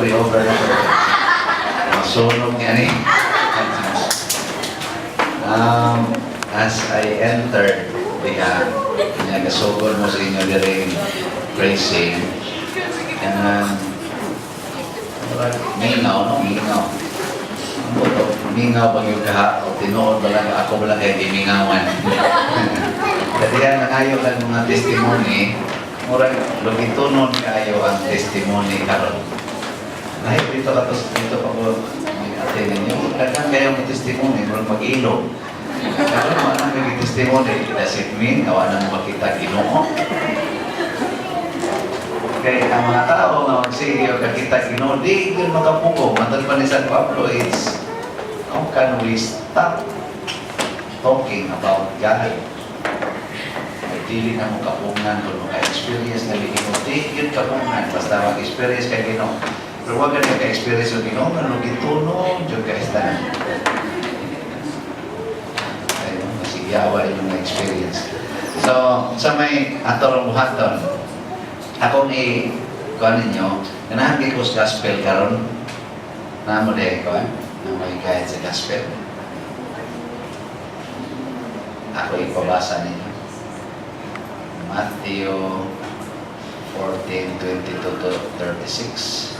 over na ito. Masunog niya ni. As I entered, nagasugod mo sa inyo din praising. And mingaw, no? Mingaw. Mingaw pag yung kaha, o tinood ba lang, ako ba lang kayo imingawan. Kasi yan, nangayo lang mga testimony, murag, lugitunon kayo ang testimony karon. Ay, dito pa po, atin ninyo, kailan kayo ang testimony, murag mag-ilog. Karon mo nang may testimony, does it mean, awa nang makita Ginoo? Kaya ang mga tao nga magsige o kakita Ginoo, di yun makapuko. Matag pa ni San Pablo is, how can we stop talking about God? Ay, dili na mo kapungan kung maka-experience na Ginoo. Di yun kapungan, basta mag-experience ka Ginoo. Pero huwag ka naka-experience yung Ginoo, ano gituno, dyan ka istanan. Ayun, masigawa yung experience. So, sa may atorong buhaton, akong kuha ninyo, ganahan ko sa gospel karon na mo dahil ko, na may kahit sa gospel. Ako ipabasa ninyo. Matthew 14:22-36.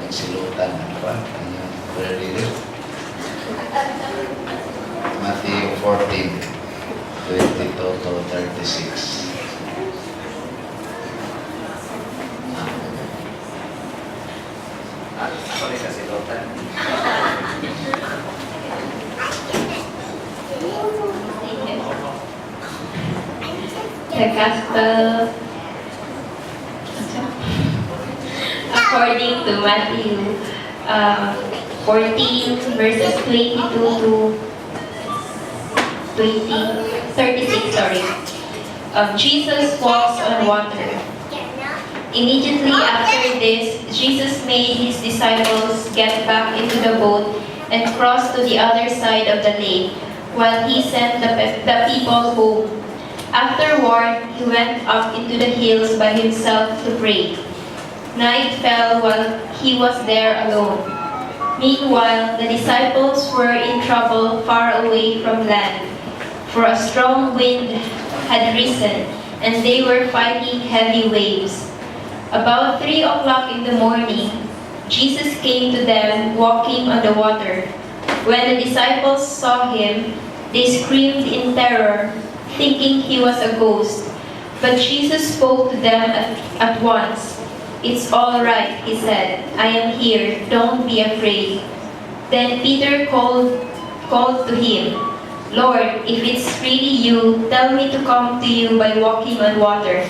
Yung silutan, ano ba? Yung prayer leader. Matthew 14:22-36. Sorry kasi Lotan. The Gospel according to Matthew 14 verses 22 to 36, sorry. Jesus walks on water. Immediately after this, Jesus made his disciples get back into the boat and cross to the other side of the lake, while he sent the people home. Afterward, he went up into the hills by himself to pray. Night fell while he was there alone. Meanwhile, the disciples were in trouble far away from land, for a strong wind had risen, and they were fighting heavy waves. About 3 o'clock in the morning, Jesus came to them walking on the water. When the disciples saw him, they screamed in terror, thinking he was a ghost. But Jesus spoke to them at once. "It's all right," he said. "I am here. Don't be afraid." Then Peter called to him, "Lord, if it's really you, tell me to come to you by walking on water."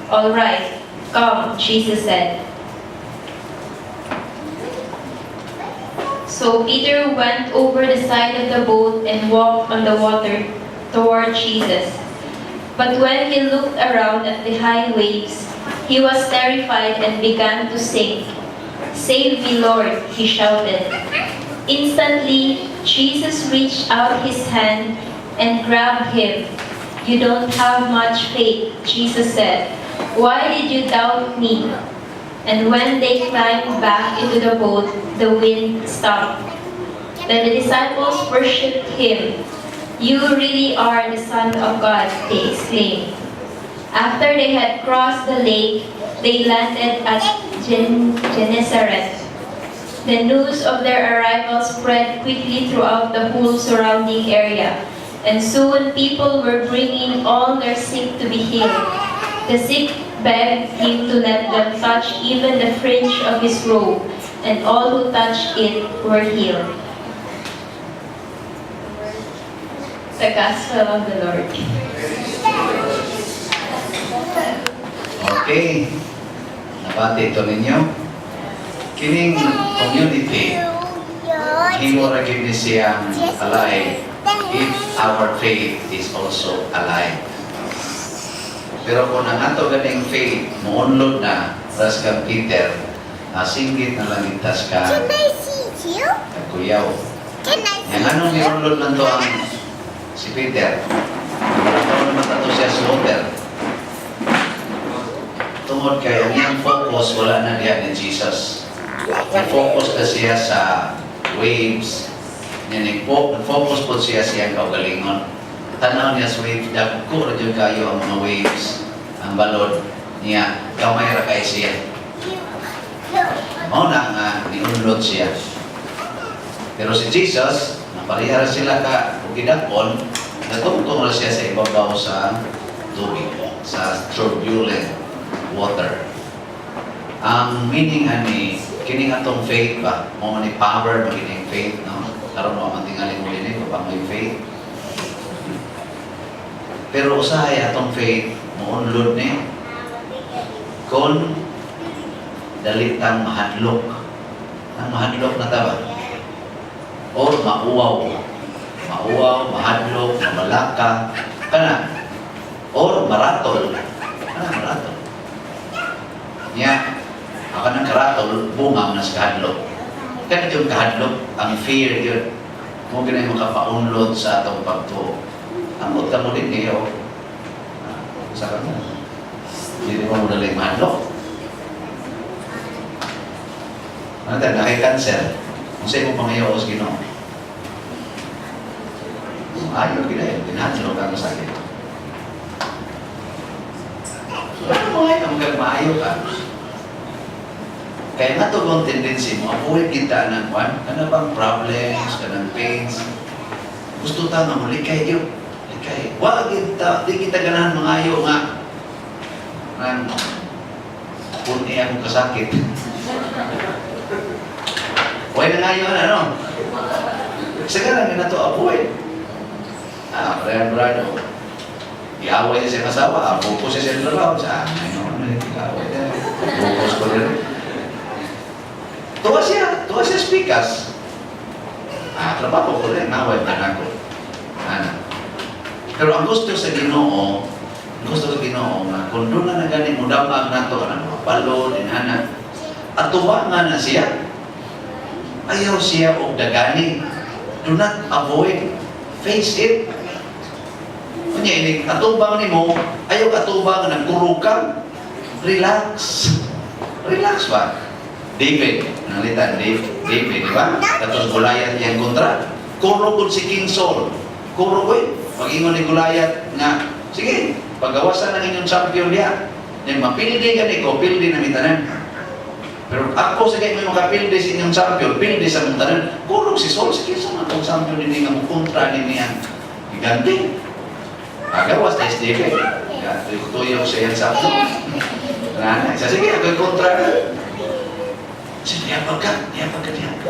"All right, come," Jesus said. So Peter went over the side of the boat and walked on the water toward Jesus. But when he looked around at the high waves, he was terrified and began to sink. "Save me, Lord," he shouted. Instantly, Jesus reached out his hand and grabbed him. "You don't have much faith," Jesus said. "Why did you doubt me?" And when they climbed back into the boat, the wind stopped. Then the disciples worshipped him. "You really are the Son of God," they exclaimed. After they had crossed the lake, they landed at Gennesaret. The news of their arrival spread quickly throughout the whole surrounding area, and soon people were bringing all their sick to be healed. The sick begged him to let them touch even the fringe of his robe, and all who touched it were healed. The Gospel of the Lord. Okay. Nabati ito ninyo. Kining community, himo ra gid siyang alive if our faith is also alive. Pero kung ang ato ganing faith muunlod na, tas kang Peter, singgit na lang itas ka. Can I see you? Kuyaw. Yang anong niunlod lang to ang si Peter? Ano naman tato siya sa water? Tungod kay ang iyang focus wala na diha ni Jesus. Focus na siya sa waves. Focus po siya siyang kaugalingon. Tanaw niya sa waves, dagko ra jud kayo ang mga waves. Ang balod niya, gamay ra kay siya. Mao na nga niunlot siya. Pero si Jesus, naparihara sila ka gidakon, natungtong na siya sa ibabaw sa tubig, sa turbulent water. Ang meaning ani kining atong faith ba, mo man ni power magining faith, no? Karon mo man tingali mo dinhi pa may faith. Pero usahay atong faith mo unlod ni kon dalitang mahadlok. Ang mahadlok na taba. Or mauwaw. Mauwaw, mahadlok, mamalaka, kana. Or maratol. Kana maratol. Nya, ako ng karatol, bunga na sa kahadlok. Kana yung kahadlok, ang fear yun. Kung ganay makapaunlod sa atong pagtuo. Amot ka mo din niyo. Sa ka mo. Hindi mo mo nalang mahadlok. Ano tayo, nakay-cancer. Kung sa'yo mo pangayaw sa Ginoo. Ayaw, ginayon. Pinahadlok ka sa akin. Ano mo ngayon? Hanggang maayo ka. Kaya nga ito kong tendency mo, apuhin kita ng kwan, ka bang problems, ka ng pains. Gusto ta nga mo, likay yun. Likay. Wag kita, di kita ganahan mangayo nga. Kung niya akong kasakit. Huwag na nga yun, ano? Sagalan na ito, apuhin. Brado. Iaway niya siyang asawa, focus siya sa trabaho. Ayun, iaway niya. Focus ko rin. Tuwa siya speakers. Trabaho ko rin, naway na ako. Pero ang gusto sa Ginoo, na kung doon na nagaling mo damag na ito, mga palo, dinana, at tuwangan na siya, ayaw siya o dagani. Do not avoid. Face it. Kanya ini, atubang ni mo, ayaw atubang na nagkurog ka. Relax. Relax ba? David, nalitan David, di ba? Tapos Goliath iyang kontra. Kurog si King Saul. Kurog pag-ingon ni Goliath nga, sige, pagawasan ng inyong champion niya. Then mapildi ka ni ko, pildi na mitanan. Pero ako sa kayo may makapildi sa inyong champion, pildi sa mong tanan. Kurog si Saul, sige sa mga itong champion din nga mukontra ni niya. Giganti. Agawas na David. Tuyok siya yan sa ako. Sige, ako kontra na. Sige, niyapag ka niya.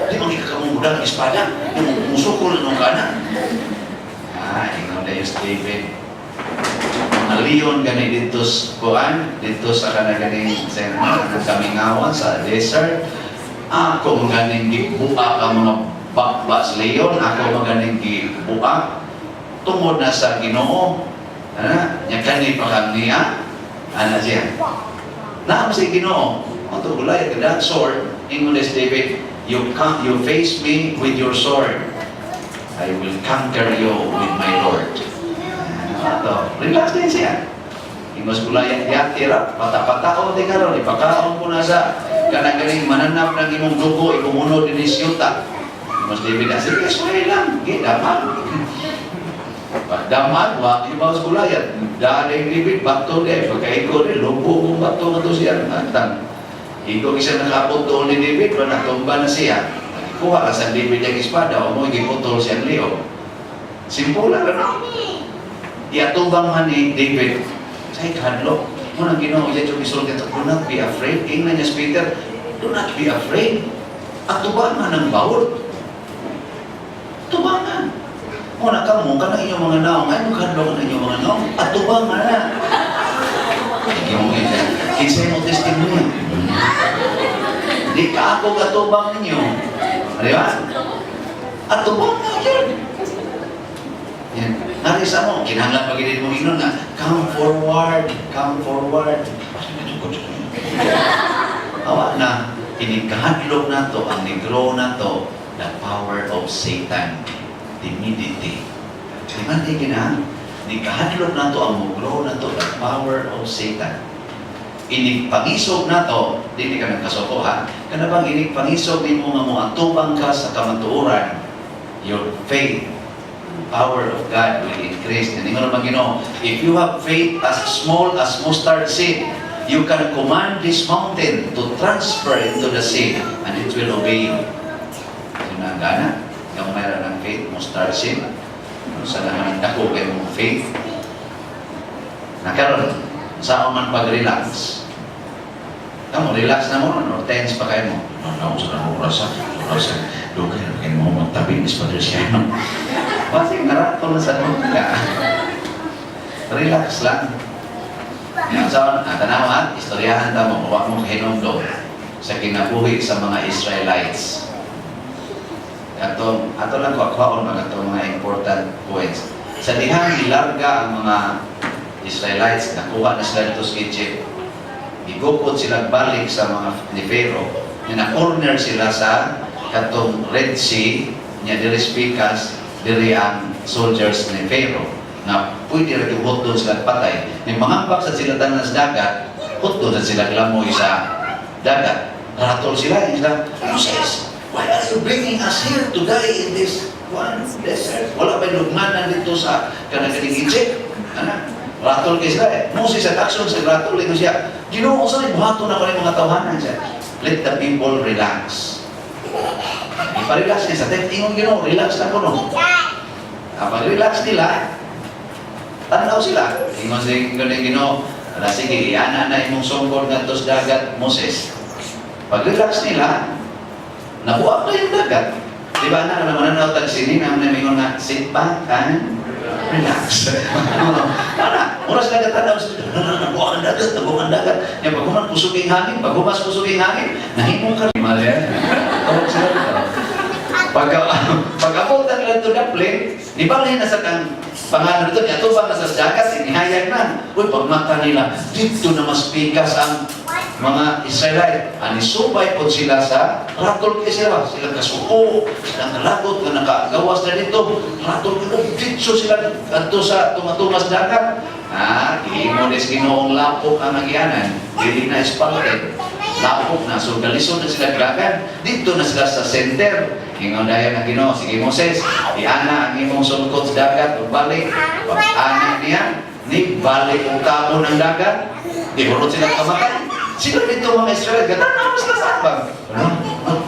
Di mo ikakamumuda ng espada. Yung musukol na nung kana. Ikaw na yung David. Mga leon gani dito sa kanaganing kamingawan sa desert. Ako maganing gibuak ang mga bakbas leon. Ako maganing gibuak. Tungod na sa Ginoo. Nya kani pa kang niya. Siya. Naam si Ginoo. Ito Goliath, that sword, English David, you face me with your sword. I will conquer you with my Lord. Relax din siya. Ingos Goliath, tira, pata-patao din karon, ipakaon ko na sa kanagaling mananap ng imong dugo, ipumunod din isyuta. Ingos David, sige, sway lang, damag. Pagdamag, ibaw sa Goliath, daan yung David, bato din, pagkaiko din, lupo kong bato nga to siya, natang. Ikaw isa nakapot doon ni David, natumba na siya. Kuha ka sa David yung espada, o mo iputol siyang liyo. Simple lang, ano? Iatubang man ni David, say, hadlok. Munang Ginoo, yan yung isulti ito, do not be afraid. Ingnan niya si Peter, do not be afraid. At tubangan ng bawal. Tubangan. Muna ka mo, ka na inyong mga naong. Ay, magkadlok na inyong mga naong. At tubangan na. Hindi mo yan. Kinsay mo testimony. Di ka ako katubang ninyo. Di ba? At tubang na yun. Yan. Narisa mo, kinahanglan pag-init mo inon nga, come forward. Awa na, inikahadlok na to, ang negro na to, the power of Satan. Timidity. Di ba di kinahang? Nikahadlok na to, ang negro na to, the power of Satan. inigpangisog na to, dili ka nagkasuko ha, kana bang inigpangisog ni mo nga mo atubang ka sa kamatuoran, your faith, power of God will increase. And ingon naman Ginoo, if you have faith as small as mustard seed, you can command this mountain to transfer into the sea and it will obey you. Sinagana, yung mayroon ng faith, mustard seed, sa naman dako kayo mong faith, nakaroon, saan man pag-relax. Kamu, relax na mo, no? Tense pa kayo mo. No, sa rasa, doon kayo mo magtabi ni Father Siano. Kasi naratol sa nung ka. Relax lang. Yan sa tanawan, istoryahan ta mo, huwag mong hinungdo sa kinabuhi sa mga Israelites. Ato lang kwakwaon mga itong mga important points. Sa dihang ilarga ang mga Israelites, nakuha na sila dito sa Egypt. Igupod sila balik sa mga ni Pharaoh. Na-corner sila sa katong Red Sea, niya diri spikas, diri ang soldiers ni Pharaoh. Na pwede rin yung doon sila patay. Yung mga baksa sila tanan sa dagat, doon sila glamoy sa dagat. Ratol sila, Moses, why are you bringing us here to die in this one desert? Wala ba yung lugmanan dito sa kanagaling Egypt? Ratol kayo sila Moses at action sa ratol ito siya. Ginoo sa rin, buhato na ko yung mga tawanan siya. Let the people relax. Ipa-relax niya sa tent. Ingon Ginoo, relax na ko no. Kapag relax nila, tanaw sila. Ingon sa Ginoo, sige, iana na imong sungkod nga tos dagat, Moses. Pag relax nila, nabuak na yung dagat. Diba na naman ang tag sini na mingon nga, sit back and relax. Oras dagat tanaw sila, nabuak ang dagat. Yung paghuman kusuging hangin, paghumas kusuging hangin, nahimong ka. Maria, tawag sila dito. Pag-abot na nila ito na plane, di ba na sa kang pangalan ito, niya ito ba na sa dagat, inihayag na. Uy, pagmata nila, dito na mas pikas ang mga Israelite. Anisubay po sila sa ratol kayo sila. Sila kasuko, sila nalagot na nakagawas na dito. Ratol kayo, dito sila ato sa tumatumas dagat. Ihimonis Ginoong lapok ang nagyanan. Dili na espalted. Lapok na, so galisod na sila gragan. Dito na sila sa center. Ingon daya na Ginoo, sige Moses, iana ang imong sungkot sa dagat, balik. Pag-ana niya, ni balik ang kamo ng dagat. Di burot sila kamatay. Sino dito mga Israel? Ganda na mas nasabang.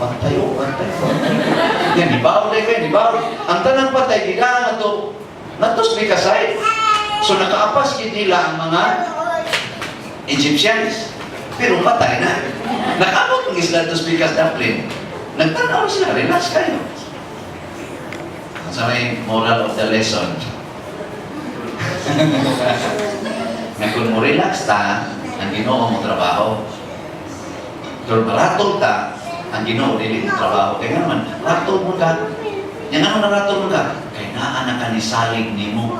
Patay. Yan, ibaw na kayo, ibaw. Ang tanang patay, gila na ito. Natos may kasay. So nakaapas nila ang mga Egyptians. Pero patay na. Nakabot ng Isla to Spikas Dublin. Nagtanaw sila, relax kayo. Sa may moral of the lesson. Na kung mo relax ta, ang Ginoo mo trabaho. Kung maratol ta, ang Ginoo dili mo trabaho. Kaya naman, ratol mo ka. Yan ano na ratol mo ka? Kaya naanak ka ni salig ni mo.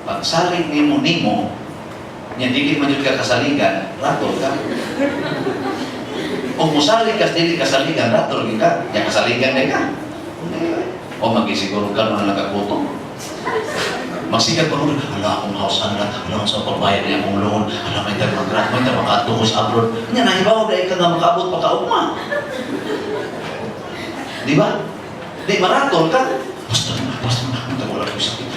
Pag salig ni mo, yan dili man yun ka kasaligan, ratol ka. Kung musalig ka, dili kasaligan, ratol ka. Yan kasaligan na ka. O magisiguro ka na nagkakutong. Magsigat pa rin, hala akong house, hala akong sa pagbayad niya akong loan, hala may mag-grant, may makatuko sa abroad. Yan, nahibaw dahil ka nga makaabot pa kaugma. Di ba? Di, maratol ka. Basta na, wala ko sakit.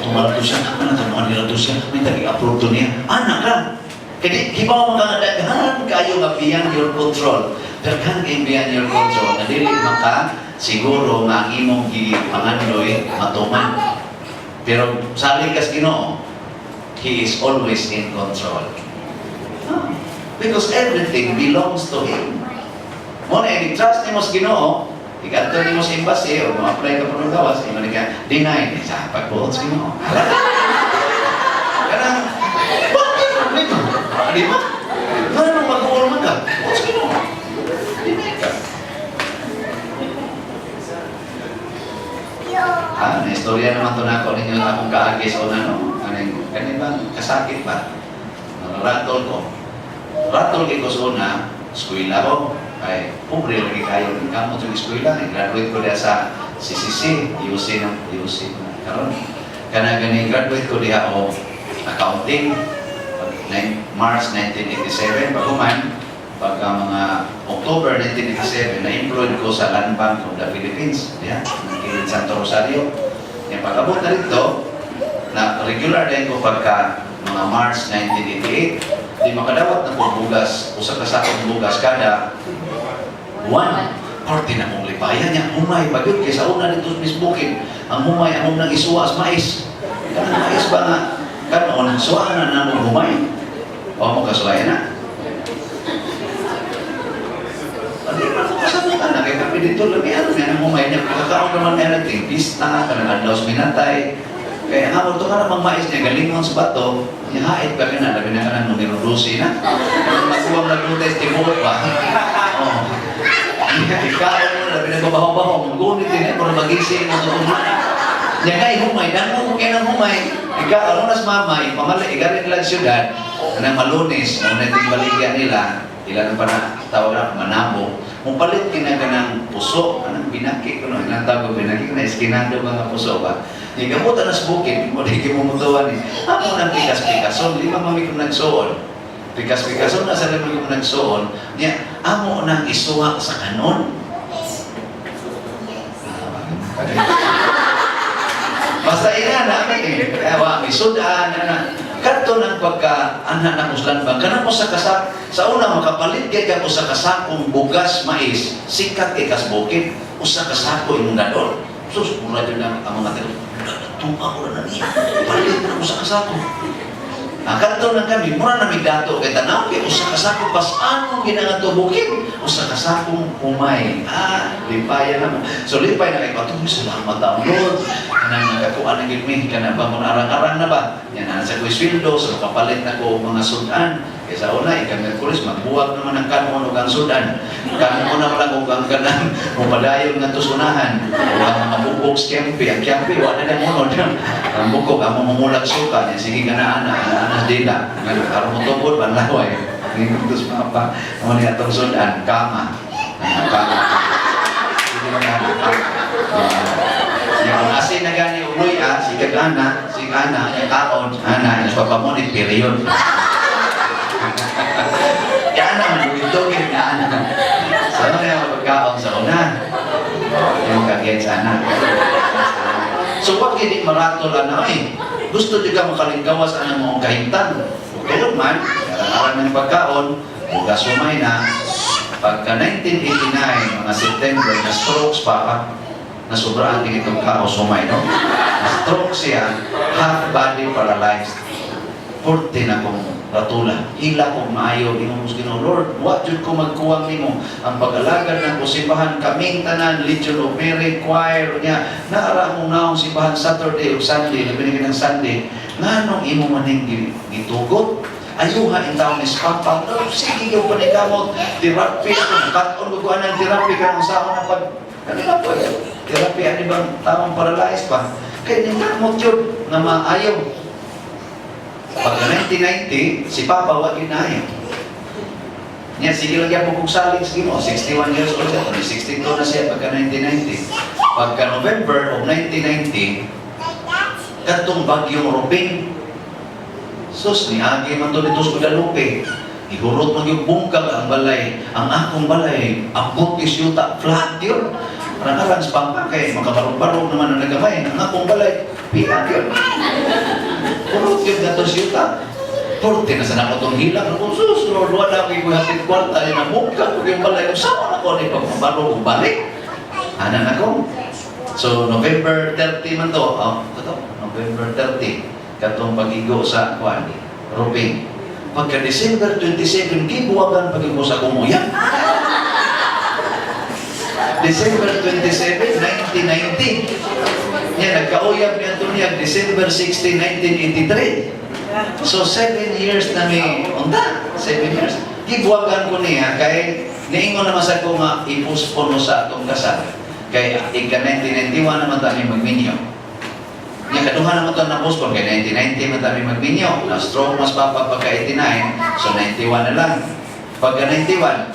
Tumalat ko siya, mga nila to siya, may tagi-upload to niya. Anak ka. Kaya hibaw mga daghan kayo nga beyond your control. Daghan kayo beyond your control. Nadili maka, siguro nga imong pangandoy matuman. Pero sabi kas Ginoo, He is always in control. Because everything belongs to Him. Muna, i-trust ni mo sa Ginoo, ikanto ni mo sa embassy, o ma-apply ka po ng gawas, iman ka, deny, sa pagbuot sa Ginoo. Karang, bakit mo nito? Di ba? Ano mag-uulman ka? Buot sa Ginoo. Deny ka. Istorya naman ito na ako ninyo akong kaagis o nano. Ganyan ba? Kasakit ba? Ratol ko. Ratol ko sa una, eskwela ko. Ay, pobre lagi kayo. Kamot yung eskwela. Graduate ko diya sa CCC. UC na. Karon. Kana ganing graduate ko diya o accounting. March 1987, baguman, pagka mga October 1987, na-employed ko sa Land Bank of the Philippines. Yan, nakilid Santo Rosario. Yan, pag-abot na rito, na regular din ko pagka mga March 1988, di makadawat na kong bugas, usa ka sakong bugas kada buwan. Korte na mong lipayan niya, humay, pagod, kaysa una dito sa Facebookin, ang humay, ang unang isuwa as mais. Kanang mais ba nga, kanon, suwaan na mong humay. O mo kasuwayan na. Hindi man ko kasabukan na, kaya kami dito, lamihan nga ng humay niya, pagkakaroon naman na natin, pista, kanang adlaw sa minatay. Kaya hamon to ka namang mais niya, galingon sa bato, ihait ka na, labi na ka ng numero 12 na. Magkuwang naglutes, tibuot pa. Oh. Ikaw mo na, pinagbabaho-baho, magunit din, pero magising mo ito. Yan nga, humay, dahil mo kayo ng humay. Ikaw, ano nas mamay, pamalay, igaling lang siyudad, na malunis, kung nating baligyan nila, ilan pa na tawag na, manabo, mupalit kinaga ng puso, anong binaki ko, no? Ilang tawag binaki ko na, iskinado mga puso ba? Yung gamutan na sa bukid, mo di kimumuntuan eh. Ako nang pikas-pikason, di ba mami ko nagsuon? Pikas-pikason na sa labi ko nagsuon, niya, amo nang isuwa sa kanon. Basta ina namin eh. Ewa, isudan, na. Kanto ng pagka-anak na muslan ba? Kanang mo sa kasak, sa una makapalit kay ka mo sa kasakong bugas mais, sikat kay kasbukid, usa kasako imong gadol. Sus, mula dyan ang mga tao, tupa ko na niya, palit na usa kasako. Kanto ng kami, mura na may dato, kay tanaw kay usa kasako, pas anong ginangatubukid, usa kasakong humay. Lipaya naman. So lipay na kay patuloy, salamat ang Lord. Kanang nakakuha ng gilmi, ka na ba mo arang-arang na ba? Yan na sa kuiswildo, so kapalit na ko mga sudan. Kaysa una, ika-Merkulis, magbuwag naman ang kanon o ang sudan. Kanon mo naman lang ang kanang mupadayon ng tusunahan. O ang mga bukog skempi. Ang skempi, wala na munod. Ang bukog, ang mumulag suka. Yan, sige ka na anak dila. Karon mo tungkol, banlaway. Ngintos mga pa. Ang mga itong sudan, kama. Kama. Sige mo na, kama. Yung asin na gani uloy si Ana, yung kaon, Ana, yung papamunit, period. Kaya Ana, maluwintogin na Ana. So, ano na yung pagkaon sa una? Yung kagets, Ana. So, wag hindi maratol na eh. Gusto di ka makalinggawas ang mga kahintan. Tulad man, karang-arang ng pagkaon, huwag sumay na. Pagka 1989, mga September, na strokes pa, nasubraan din itong kao sumay, no? Na-stroke siya, half body paralyzed. Porte na kong ratula. Hila kong maayo, ingon mo Ginoo, Lord, what yun ko magkuwang nimo? Ang pag-alagad ng kusimbahan, kaming tanan, Legion of Mary, choir niya, naara mong naong simbahan Saturday o Sunday, labinigin ng Sunday, nga nung imo maning gitugot, ayuha in taon is papa, no, sige yung panigamot, therapy, katon guguan ng therapy, kanang usahan ng pag, kanina po, therapy, ano bang tamang paralyzed pa? Kaya nilamot yun na maayaw. Pagka 1990, si Papa wag yun na ayaw. Niya, sige lang yan po kung saling, sige mo, 61 years old siya, 62 na siya pagka 1990. Pagka November of 1990, katong bagyong Ruping, sus, ni Agi man to dito sa Guadalupe. Ihurot man yung bungkag ang balay. Ang akong balay, abot is yuta, flat yun. Parang sa pampa kay makabarog-barog naman ang nagamay. Ang akong balay, pilat yun. Hurot yun na to yuta. Porte na sa nakatong hilang. Kung sus, Lord, wala ko yung hatid kwarta. Ay na bungkag ko yung balay. Sama na ko ni pagmabarog o balik. Anan ako. So, November 30 man to. November 30. Katong pag-igo sa Kwan, Ruping. Pagka December 27, gibuwagan pag-igo sa Kumuyan. December 27, 1990. Yan, nagkauyab niya ito niya, December 16, 1983. So, 7 years na may, unta, 7 years. Gibuwagan ko niya, kay niingon naman sa ko nga, ipuspon mo sa atong kasal. Kaya, ika-1991 naman tayo magminyo. Yung kaduhan naman ito na postpone, kaya 1990 man tayo magminyo. Na-stroke mas pagka 89, so 91 na lang. Pagka 91,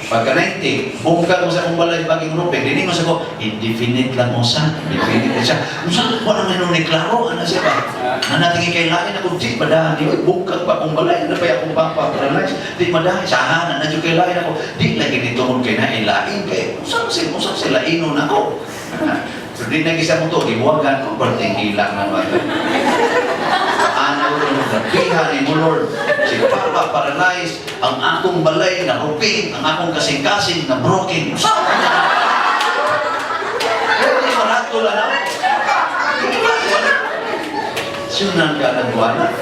Pagka 90, bungka mo sa akong balay baging rupeng, dinig mo sa ko, indefinite lang mo sa, indefinite siya. Usa, wala naman nung klaro, ano siya ba? Natingin kay lain ako, di madahan, di bungka pa akong balay, ano pa akong pangpaparalyze, di madahan, sahanan, na kay lain ako, di lagi nito mo kay nain lain, kay usap sila ino na ako. So di nag-isa mo to, iwagan ko, berting hilang naman. Ano yung nabihan ni mo, Lord? Si Papa paralyzed, ang akong balay na ruping, ang akong kasing-kasing na broken. Saan ka na? Hindi marato lang ako. Sunan ka ng buwana.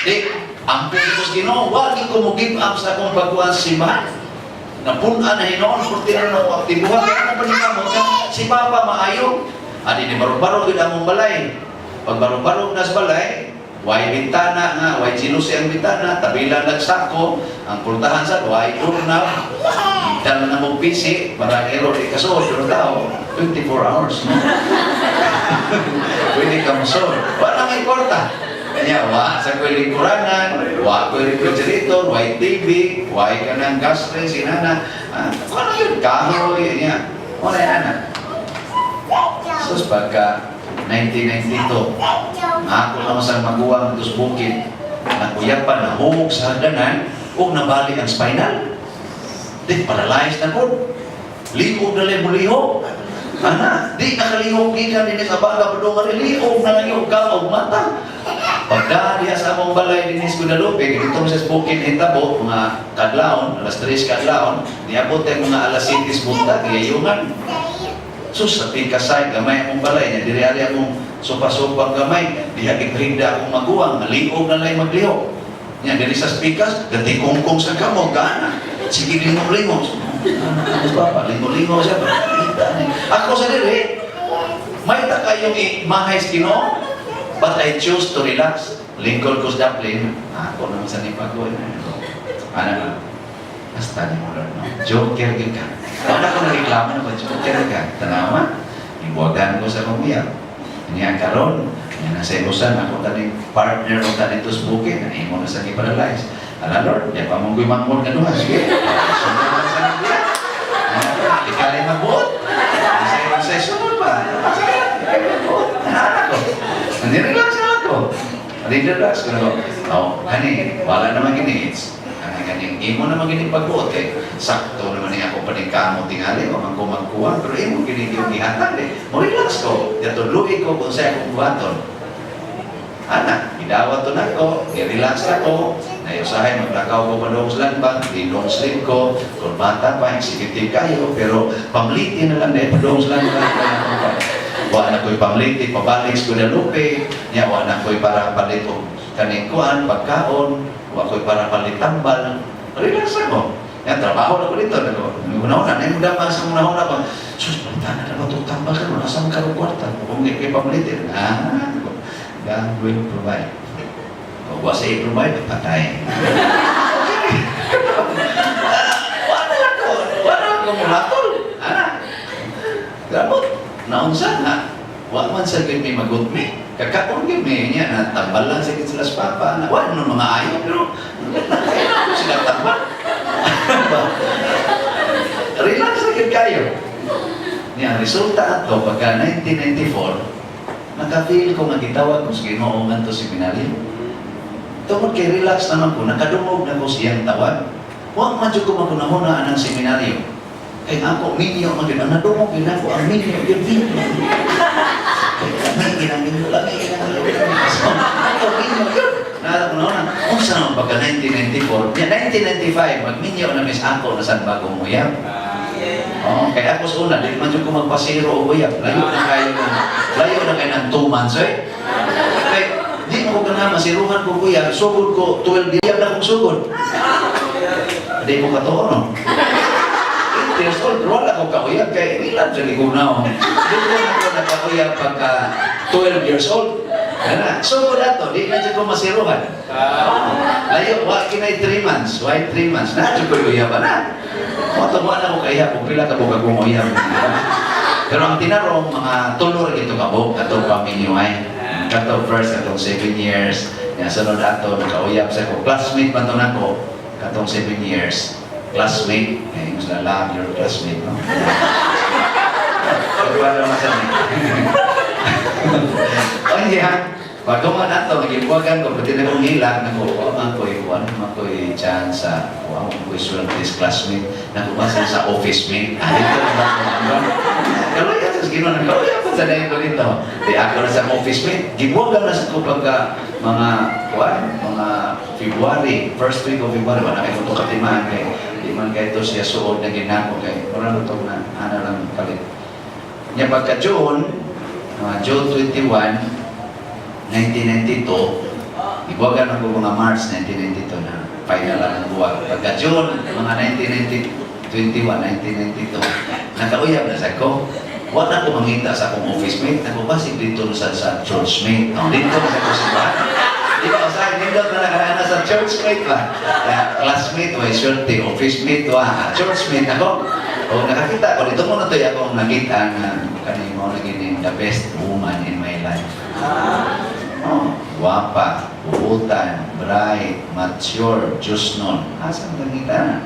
Di, ang pinikos Ginoo, wag ko mo give up sa akong pagkuhan sa simbahan. Napunan na hinoon, kurti na ako aktibuhan. Kaya ano pa niya mo? Si Papa maayo. Adi ni barong-barong yun ang mong balay. Pag barong-barong na sa balay, way bintana nga, way sinusi ang bintana, tabilan nagsako, ang pultahan sa way doorknob, dala na mong PC, para error di kaso, pero tao, 24 hours, no? Pwede ka masol. Wala may porta. Kanya, wa sa ko'y lingkuranan, wa ko'y refrigerator, way TV, way ka ng gas rin, sinana, ano yun, kahoy, niya. Wala yan, Sus, pagka 1992, ako naman sa maguwang dos bukid, nakuyapan, nahumog sa hagdanan, o nabalik ang spinal. Di, paralyzed na po. Liog na lang mulihog. Ana, di nakalihog gikan din sa baga, pero nga liog na lang yung kaog mata. Pagka diya sa among balay din sa Guadalupe, itong sa bukid hitabo, mga kadlaon, alas 3 kadlaon, niabot ang mga alas 7 bunta, gayungan. Sus, sa pikasay, gamay akong balay niya, diri-ari akong sopa-sopang gamay, diha ikrida akong maguwang, maliog na lang maglihog. Yan, diri sa pikas, gati kongkong sa kamog, gana. Sige, lingong-lingong. Ano ba? Lingong-lingong siya ba? Ako sa diri, may ta kayong mahay sa Ginoo, but I choose to relax. Lingkod ko sa Dublin, ako naman sa Nipagoy. Ano na? Basta ni mo lang, no? Joker ka. Wala ko nagreklamo na ba, joker ka. Tanawa, ibuwagan ko sa mamuya. Niya karon, niya nasa ilusan, ako tani partner o tani ito sa bukid, na imo na sa i-paralyze. Ala Lord, di pa mong gumangkol ka doon. Sige, sunod ka sa mamuya. Ikaw ay mabuot. Sa sunod pa. Sige, ikaw ay mabuot. Nahanak ko. Nirelax ako. Nirelax ko na ko. Kani, wala naman gini-hits. Kaning imo naman gini pagbuot kay sakto naman niya ako paningkamo tingali o man kumagkuha pero imo gini yung gihatag mo relax ko yatuluin ko kung sa akong buhaton ana gidawat to nako i-relax ako nayusahay maglakaw ko padong sa landbang long sleep ko kung bata pa executive kayo pero pamliti na lang dahil padong sa landbang wala ko'y pamliti pabalik sa Guadalupe niya wala ko'y para palit o kanikuan pagkaon wa ko'y para palitambal. Relax ako. Yan, trabaho na ko dito. Una-una, na yung dapat sa una-una ko, sus, palitana na ba ito tambal ka? Nasaan ka ng kwarta? Kung hindi kayo pamalitin. God will provide. Kung wa sa i-provide, patay. Wala lang ko. Wala lang ko mulatol. Gamot. Naunsa na. Wa man sa gid may magutmi. Kakaon gid may niya na tambal lang sa gid sila sa papa. Na wa no mga ayo pero sila tambal. Relax na gid kayo. Niya resulta ato pagka 1994 nakafeel ko nga gitawag ko sa Ginoo ngadto si seminaryo. Tungod kay relax naman ko nakadungog na ko siyang tawag. Wa man jud ko magunahuna anang seminaryo. Kay ako, minyo, nadungog yun ako, ang minyo, yun minyo. May ginang-minyo lang, may ginang-minyo lang. Ako, minyo, yun. Nalala ko na, kung saan naman pagka 1994, 1995, mag-minyo na mis ako na saan bago umuyap. Kaya ako sa una, di man ko magpasiro o uyap. Layo na kayo ng 2 months, eh. Kaya, di mo ko na masiruhan ko uyap, sugod ko, 12 years na kong sugod. Di mo katoon, no? Years old, pero wala ko kakuyag kay ilan sa ligunaw. Doon ko na ko nakakuyag pagka 12 years old. So ko na to, di na dyan ko masiruhan. Layo, kinay 3 months. Why 3 months? Na dyan ko uyab na. Matabuan ako kaya kung pila ka buka kumuyab. Pero ang tinarong, mga tulor ito kabok, katong pamilyuay. Katong first, katong 7 years. Sunod ato, nakauyab sa ko. Classmate man to na ko, katong 7 years. classmate. Eh, yung sila love your classmate, no? Pagpala masan O niya, pag man ato, nag-ibuwagan ko, pati na kong hila, nakuha man ko iwan, man ko i-chance sa, kuha mo ko i-sulat this classmate, nakuha sa office mate. Ito na ba ko kalau ya, terus gimana? Kalau ya, apa sa dahil ko dito? Di ako na sa office mate, gibuwagan na sa ko pagka mga February, first week of February, wala kayo ito katimaan kay, di man kayo ito siya suod na ginako kay, marami ito na, lang kalit. Nya pagka June 21, 1992, ibuwagan ako mga March 1992 na final lang ang buwag. Pagka June, mga 1992, nakauyab na sa ko. Wala ko mangita sa akong office mate. Nagpapasig dito sa church mate. Dito sa ko si ba? Di ba, sa dito na nakaraan sa church mate ba? Classmate, way swerte, office mate, church mate ako. O nakakita ko, dito muna ito akong nakita na kanina mo naging the best woman in my life. Oh, guwapa, buutan, bright, mature, Diyos nun. Asan nakita?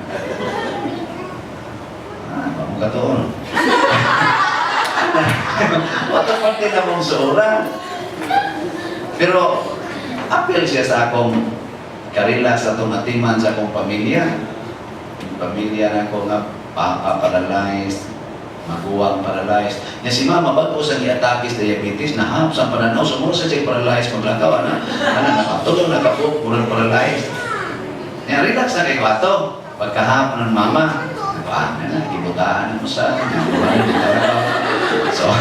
Bago ka doon. Wata parte na mong suura. Pero, apel siya sa akong karila sa itong atiman sa akong pamilya. Yung pamilya na ako nga, papa paralyzed, maguwang paralyzed. Yan si mama, bago sa giatakis diabetes, nahap sa pananaw, sumuro sa siya paralyzed, maglakaw, nakatulong, nakapok, murang paralyzed. Yan, relax na kayo ato. Pagkahap ng mama, ibutaan mo sa so,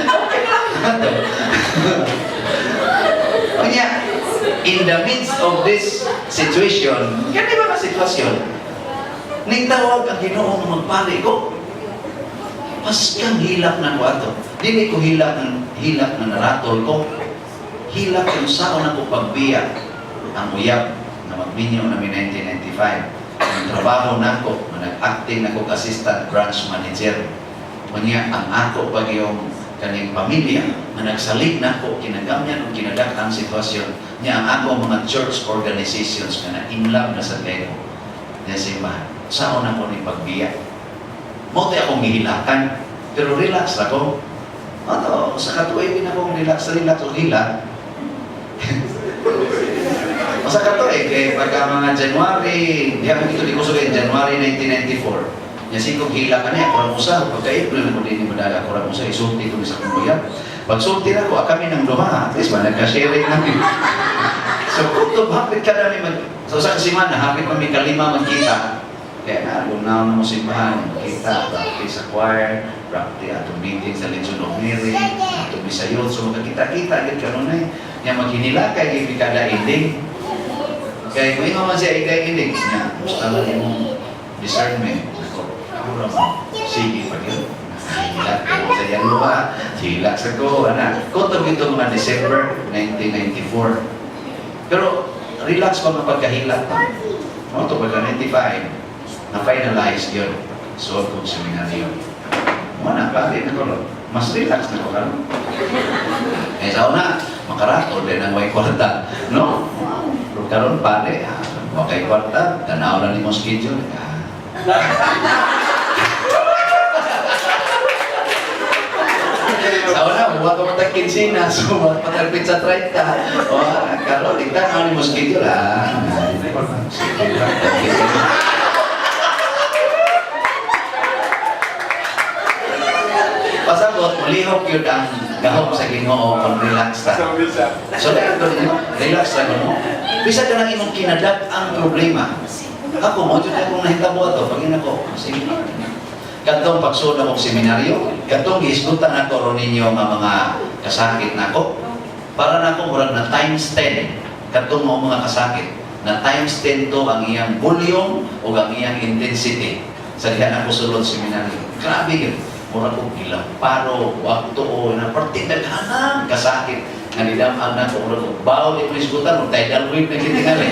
okay lang ito. Kanya, in the midst of this situation, ganyan ba na sitwasyon? Nitawag ang Ginoo ng magpali ko. Paskang hilak na ko ato. Dili ko hilak na naratol ko. Hilak yung sao na ko pagbiya. Ang uyab na magminyo namin 1995. Ang trabaho na ko, nag-acting na ko assistant branch manager. Kanya, ang ako pag yung kaning pamilya, na nagsalig na ko, kinagamyan o kinadak ang sitwasyon niya ang ako mga church organizations na in love na sa kayo. Niya simbahan. Sao na ko ni pagbiya. Mote akong hihilakan, pero relax ako. Ano, sa katuway din akong relax o hila. O sa katuway, kaya pagka mga January, di ako dito di ko sabihin, January 1994. Yan sikong hila ka niya, kurang usa. Pagka April mo din ni Madala, kurang usa, isulti ko sa kumbuyan. Pag sulti na ko, kami ng duha, at least ba, nagka-sharing namin. So, kung hapit ka namin, so sa kasimana, hapit kami kalima magkita. Kaya na, lunaw na mo simbahan, kita, practice sa choir, practice atong meeting sa Legion of Mary, atong sa youth, so magkakita-kita, agad ka nun eh. Yan maghinila kay hindi kada ending. Kaya kung ino man siya ending, niya, gusto lang yung discernment. Ako naman, sige pa yun. Hilak ko sa yan luha, hilak sa ko, anak. Kutog ito mga December 1994. Pero, relax pa mapagkahilak pa. Ito pagka 95, na-finalize yun. So, kung seminaryo. Mana, bakit na ko? Mas relax na ko ka. Eh, sa una, makaratol din ang may kwarta. No? Pero karon pare, okay kwarta, tanaw na ni mo schedule. Sa una, buwan ko matag kinsina, so matagpit sa 30. O, karon, tanaw ni mo schedule. Pasabot, mulihok yun ang gahom sa Ginoo kung relax ta. So, relax lang mo. Bisa ka lang imong kinadak ang problema. Ako, mo dyan akong nahitabo ito. Pag ina ko, sige. Katong pagsunod akong seminaryo, katong giisgutan na ko ron ninyo mga kasakit na ako. Para na ako, murag na times 10. Katong mga kasakit. Na times 10 to ang iyang volume o ang iyang intensity. Sa diyan ako sulod seminaryo. Grabe yun. Mura ko ilang paro, wakto o na partida kanan kasakit. Nga nidamag na ko, mura ko bawal ito isgutan, tidal wave na kitingali.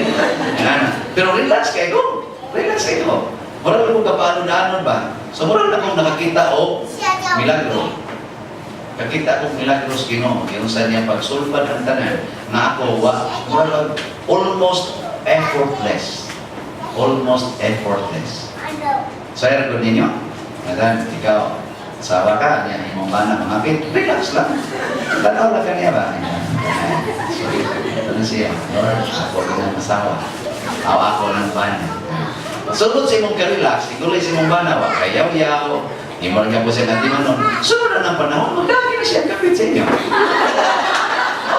Pero relax kayo. Relax kayo. Mura ko kapano-daanon ba? So mura na kong nakakita o milagro. Kakita kong milagros Ginoo. Yung sa niya pagsulpad ang tanan na ako, mura almost effortless. almost effortless. So, alam ko ninyo, madam, ikaw, asawa ka, yan, imong bana, mangapit, relax lang. Tanaw lang ka niya ba? So, ito na siya, Lord, ako ng asawa. Ako ng bana. Sunod sa imong ka-relax, ikuloy sa imong bana, wag kayaw-yaw, imong ka po siya natin nun. Sunod na ng panahon, magdagi na siya kapit sa inyo.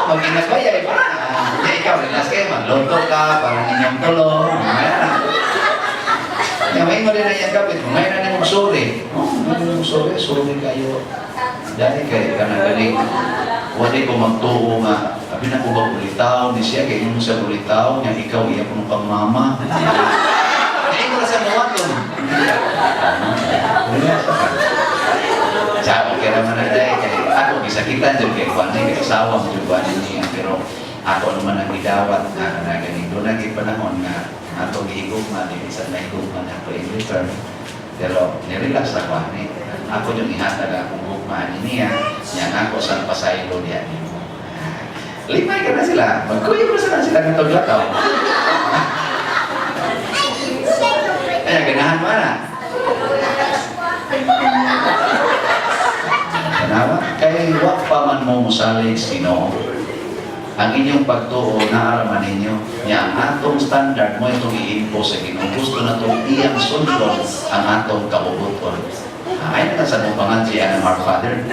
Mag-inagbayay pa. Hindi, ikaw, relax kayo, magluto ka, parang inyong tulong. May mo rin na yan kapit mo. May na mong sorry. Sorry kayo. Dahil kayo ka nagaling. Wala ko magtuo nga. Sabi na ko ba ulitaw ni siya, kaya mo siya ulitaw niya, ikaw iya kong pangmama. Kaya ko na sa mga ito. Sabi, kaya naman na dahil, ako, gisakitan dyan, kaya kuwan na yung asawa mo dyan, kuwan niya. Pero ako naman ang gidawat na ganito na panahon na atong higugma, di isa na higugma na ako in return. Pero nirelax ako ni. Ako yung ihatag akong hugma niya, yan ako sa pasaylo niya. Limay ka na sila, magkuyo mo na sila ng taglakaw. Kaya ganahan mo na. Kanawa? Kaya wag pa man mo musalig Ginoo. Ang inyong pagtuo na araman ninyo, niya ang atong standard mo itong i-impose sa Ginoo. Gusto na itong iyang sundon ang atong kabubuton. Ay na sa numpangan siya ng our Father.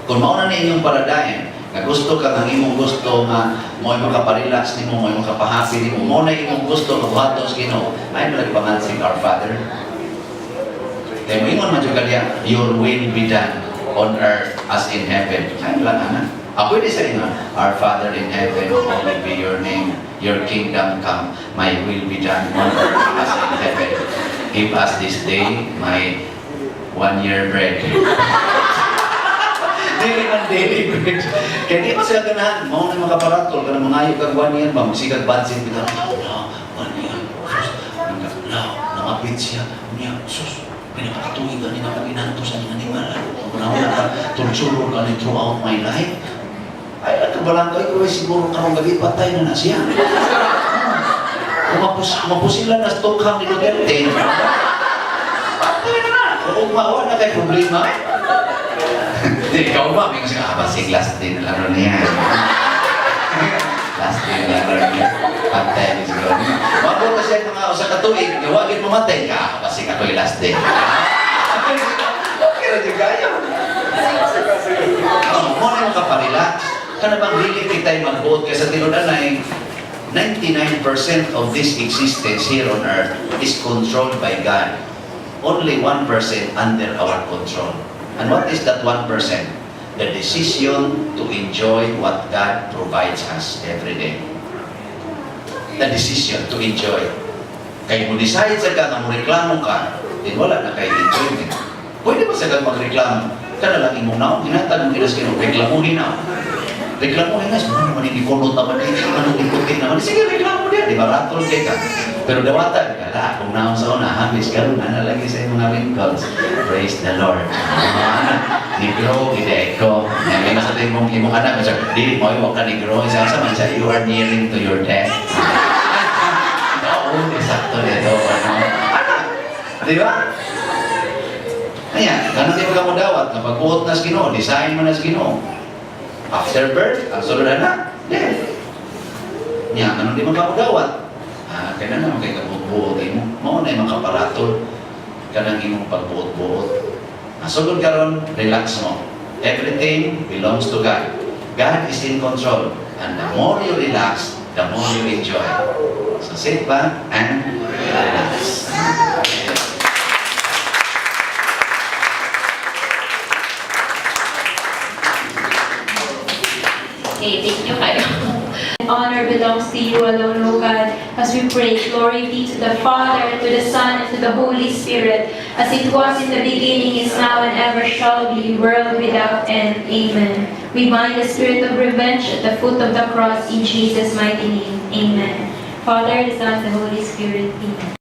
Kung mauna na inyong paradigm, na gusto ka ng imong gusto nga mo ay makaparelax ni mo ay makapahappy ni mo, mo na imong gusto kabuhaton sa Ginoo, ay malagpangan si our Father. Kaya mo ingon man kaya, your will be done on earth as in heaven. Ay lang na. Ako din sa inyo, our Father in heaven, holy be your name, your kingdom come, my will be done on earth as in heaven. Give us this day my 1-year bread. Daily man daily bread. Kaya di ba sila ganahan, mau na makaparatol, ka na mangayo kag 1 year ba, magsikat bansin, bitaw, no, 1 year, sus, nangapit siya, niya, sus, pinapakatuwing ka nila pag inanto sa animal, wala ka, torture ka ni throughout my life. Ay, nagkabalangkay ko, siguro karong gabi patay na siya. Kumapusila na stokhang ni Duterte. Patay na. Kung maawa na kayo problema. Hindi, ikaw ba? May kasi basig last day na laro niya. Last day na laro niya. Patay niya siguro niya. Mago kasi ang mga usa katuig, gawagin mamatay ka. Basig ako yung last day. Okay na dyan kaya. Mo na yung kaparelax. Kana bang really kita'y mag-vote kaya sa tinudan na 99% of this existence here on earth is controlled by God. Only 1% under our control. And what is that 1%? The decision to enjoy what God provides us every day. The decision to enjoy. Kaya mo decide sa ka na mo reklamo ka, din wala na kayo enjoyment. Pwede ba sa ka magreklamo? Kana lang imong naon, hinatag mo kinas kinong reklamuhin na. Reklamo nga, ano naman hindi kulot naman, hindi naman ikutin naman. Sige, reklamo niya, di ba? Ratol kay ka. Pero dawatan, kala, kung naon sa una, habis ka rin, nalagi sa mga wrinkles. Praise the Lord. Negro, ide-eko. Ngayon na sa ito imong anak, di mo, huwag ka negro. Isa man siya, you are nearing to your death. Oo, eksakto nito. Di ba? Ayan, ganun din ka mo dawat. Napag-uot na sa Ginoo, design mo na sa Ginoo. After birth, ang sunod na, death. Niya, ganun din magkakagawat. Kaya na naman kayo kabuot-buot mo. Mauna yung makaparatol ka ng imong pagbuot-buot. Sunod ka ron, relax mo. Everything belongs to God. God is in control. And the more you relax, the more you enjoy. So sit back and relax. Okay, thank you kayo. Honor belongs to you alone, O God, as we pray, glory be to the Father, to the Son, and to the Holy Spirit, as it was in the beginning, is now, and ever shall be, world without end. Amen. We bind the spirit of revenge at the foot of the cross in Jesus' mighty name. Amen. Father, the Son, and the Holy Spirit. Amen.